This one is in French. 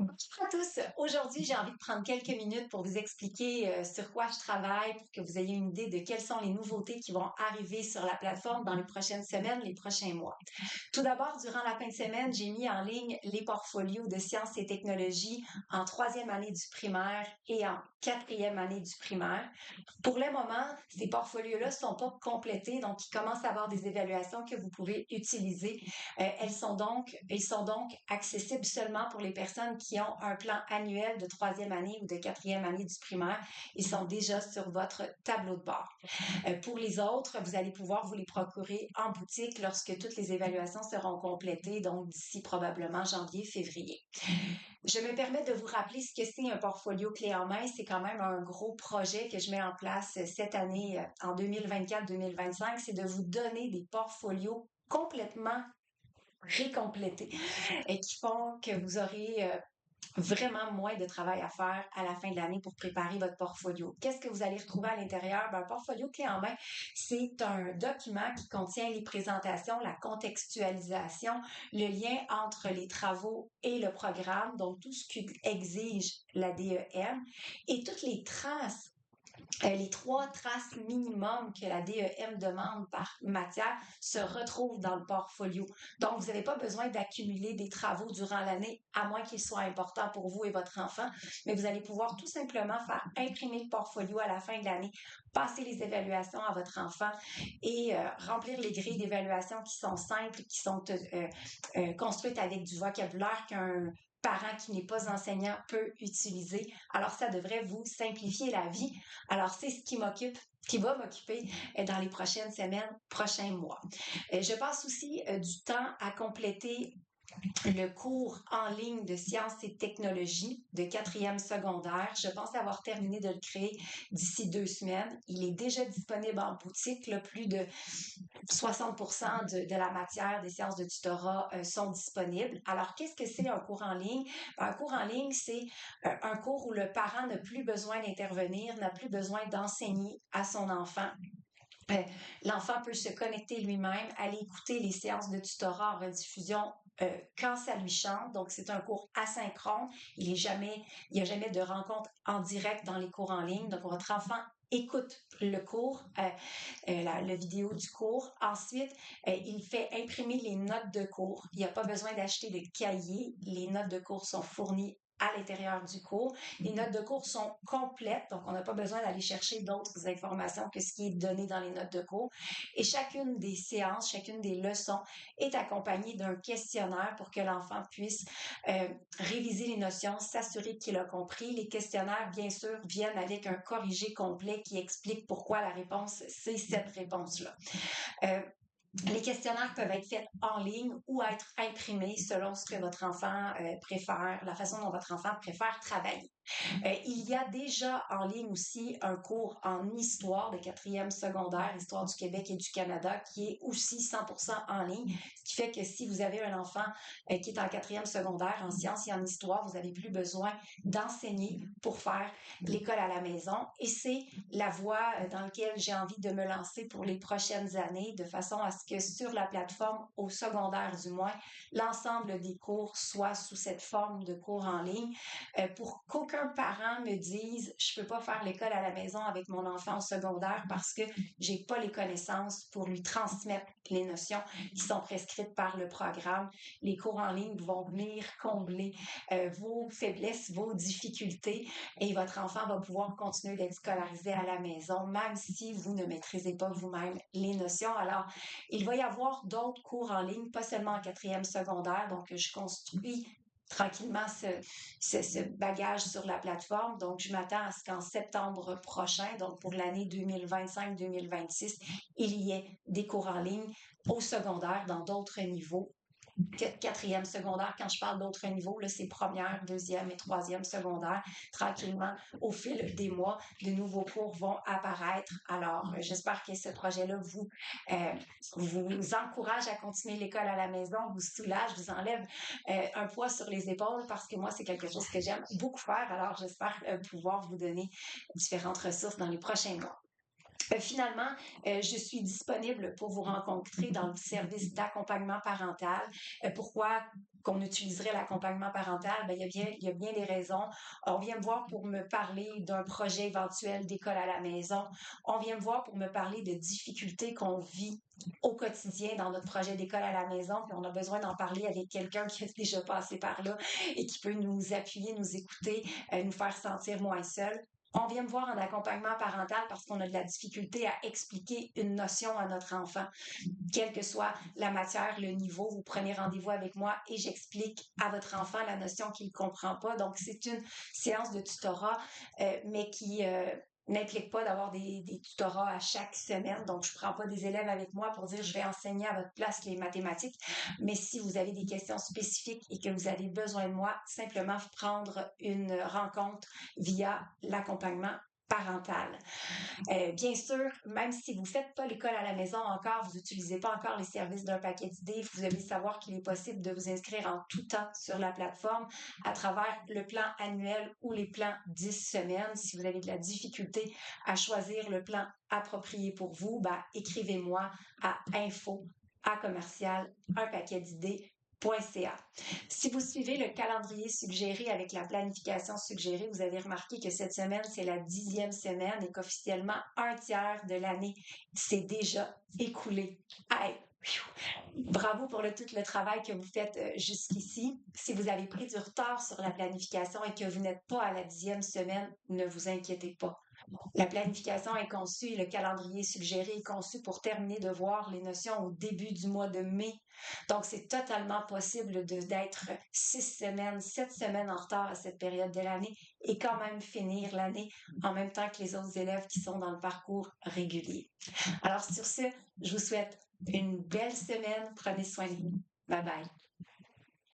Bonjour à tous. Aujourd'hui, j'ai envie de prendre quelques minutes pour vous expliquer sur quoi je travaille pour que vous ayez une idée de quelles sont les nouveautés qui vont arriver sur la plateforme dans les prochaines semaines, les prochains mois. Tout d'abord, durant la fin de semaine, j'ai mis en ligne les portfolios de sciences et technologies en troisième année du primaire et en quatrième année du primaire. Pour le moment, ces portfolios-là ne sont pas complétés, donc ils commencent à avoir des évaluations que vous pouvez utiliser. Ils sont donc accessibles seulement pour les personnes qui ont un plan annuel de troisième année ou de quatrième année du primaire. Ils sont déjà sur votre tableau de bord. Pour les autres, vous allez pouvoir vous les procurer en boutique lorsque toutes les évaluations seront complétées, donc d'ici probablement janvier, février. Je me permets de vous rappeler ce que c'est un portfolio clé en main. C'est quand même un gros projet que je mets en place cette année, en 2024-2025. C'est de vous donner des portfolios complètement récomplétés et qui font que vous aurez vraiment moins de travail à faire à la fin de l'année pour préparer votre portfolio. Qu'est-ce que vous allez retrouver à l'intérieur? Un portfolio clé en main, c'est un document qui contient les présentations, la contextualisation, le lien entre les travaux et le programme, donc tout ce qu'exige la DEM et toutes les 3 traces minimum que la DEM demande par matière se retrouvent dans le portfolio. Donc, vous n'avez pas besoin d'accumuler des travaux durant l'année, à moins qu'ils soient importants pour vous et votre enfant, mais vous allez pouvoir tout simplement faire imprimer le portfolio à la fin de l'année, passer les évaluations à votre enfant et remplir les grilles d'évaluation qui sont simples, qui sont construites avec du vocabulaire qu'un parent qui n'est pas enseignant peut utiliser. Alors, ça devrait vous simplifier la vie. Alors, c'est ce qui va m'occuper dans les prochaines semaines, prochains mois. Je passe aussi du temps à compléter le cours en ligne de sciences et technologies de quatrième secondaire. Je pense avoir terminé de le créer d'ici 2 semaines. Il est déjà disponible en boutique. Là, plus de 60% de la matière des séances de tutorat sont disponibles. Alors, qu'est-ce que c'est un cours en ligne? Un cours en ligne, c'est un cours où le parent n'a plus besoin d'intervenir, n'a plus besoin d'enseigner à son enfant. L'enfant peut se connecter lui-même, aller écouter les séances de tutorat en rediffusion quand ça lui chante. Donc, c'est un cours asynchrone. Il n'y a jamais de rencontre en direct dans les cours en ligne. Donc, votre enfant écoute le cours, la vidéo du cours. Ensuite, il fait imprimer les notes de cours. Il n'y a pas besoin d'acheter de cahiers. Les notes de cours sont fournies à l'intérieur du cours. Les notes de cours sont complètes, donc on n'a pas besoin d'aller chercher d'autres informations que ce qui est donné dans les notes de cours. Et chacune des séances, chacune des leçons est accompagnée d'un questionnaire pour que l'enfant puisse réviser les notions, s'assurer qu'il a compris. Les questionnaires, bien sûr, viennent avec un corrigé complet qui explique pourquoi la réponse, c'est cette réponse-là. Les questionnaires peuvent être faits en ligne ou être imprimés selon ce que votre enfant préfère, la façon dont votre enfant préfère travailler. Il y a déjà en ligne aussi un cours en histoire de quatrième secondaire, histoire du Québec et du Canada, qui est aussi 100% en ligne, ce qui fait que si vous avez un enfant qui est en quatrième secondaire en sciences et en histoire, vous n'avez plus besoin d'enseigner pour faire l'école à la maison. Et c'est la voie dans laquelle j'ai envie de me lancer pour les prochaines années, de façon à ce que sur la plateforme, au secondaire du moins, l'ensemble des cours soit sous cette forme de cours en ligne, pour qu'aucun parent me dise je peux pas faire l'école à la maison avec mon enfant au secondaire parce que j'ai pas les connaissances pour lui transmettre les notions qui sont prescrites par le programme. Les cours en ligne vont venir combler vos faiblesses, vos difficultés et votre enfant va pouvoir continuer d'être scolarisé à la maison même si vous ne maîtrisez pas vous-même les notions. Alors, il va y avoir d'autres cours en ligne, pas seulement en quatrième secondaire, donc je construis tranquillement ce bagage sur la plateforme. Donc, je m'attends à ce qu'en septembre prochain, donc pour l'année 2025-2026, il y ait des cours en ligne au secondaire dans d'autres niveaux. Quatrième secondaire, quand je parle d'autres niveaux, là, c'est première, deuxième et troisième secondaire. Tranquillement, au fil des mois, de nouveaux cours vont apparaître. Alors, j'espère que ce projet-là vous encourage à continuer l'école à la maison, vous soulage, vous enlève un poids sur les épaules parce que moi, c'est quelque chose que j'aime beaucoup faire. Alors, j'espère pouvoir vous donner différentes ressources dans les prochains mois. Finalement, je suis disponible pour vous rencontrer dans le service d'accompagnement parental. Pourquoi qu'on utiliserait l'accompagnement parental? Ben, il y a bien des raisons. On vient me voir pour me parler d'un projet éventuel d'école à la maison. On vient me voir pour me parler de difficultés qu'on vit au quotidien dans notre projet d'école à la maison, puis on a besoin d'en parler avec quelqu'un qui a déjà passé par là et qui peut nous appuyer, nous écouter, nous faire sentir moins seuls. On vient me voir en accompagnement parental parce qu'on a de la difficulté à expliquer une notion à notre enfant. Quelle que soit la matière, le niveau, vous prenez rendez-vous avec moi et j'explique à votre enfant la notion qu'il ne comprend pas. Donc, c'est une séance de tutorat, mais qui n'implique pas d'avoir des tutorats à chaque semaine. Donc, je ne prends pas des élèves avec moi pour dire je vais enseigner à votre place les mathématiques. Mais si vous avez des questions spécifiques et que vous avez besoin de moi, simplement prendre une rencontre via l'accompagnement parental. Bien sûr, même si vous ne faites pas l'école à la maison encore, vous n'utilisez pas encore les services d'un paquet d'idées, vous devez savoir qu'il est possible de vous inscrire en tout temps sur la plateforme à travers le plan annuel ou les plans 10 semaines. Si vous avez de la difficulté à choisir le plan approprié pour vous, écrivez-moi à info@commercial unpaquetdidées.ca. Si vous suivez le calendrier suggéré avec la planification suggérée, vous avez remarqué que cette semaine, c'est la 10e semaine et qu'officiellement, un tiers de l'année s'est déjà écoulé. Hey, bravo pour tout le travail que vous faites jusqu'ici. Si vous avez pris du retard sur la planification et que vous n'êtes pas à la 10e semaine, ne vous inquiétez pas. La planification est conçue et le calendrier suggéré est conçu pour terminer de voir les notions au début du mois de mai. Donc, c'est totalement possible d'être 6 semaines, 7 semaines en retard à cette période de l'année et quand même finir l'année en même temps que les autres élèves qui sont dans le parcours régulier. Alors, sur ce, je vous souhaite une belle semaine. Prenez soin de vous. Bye bye.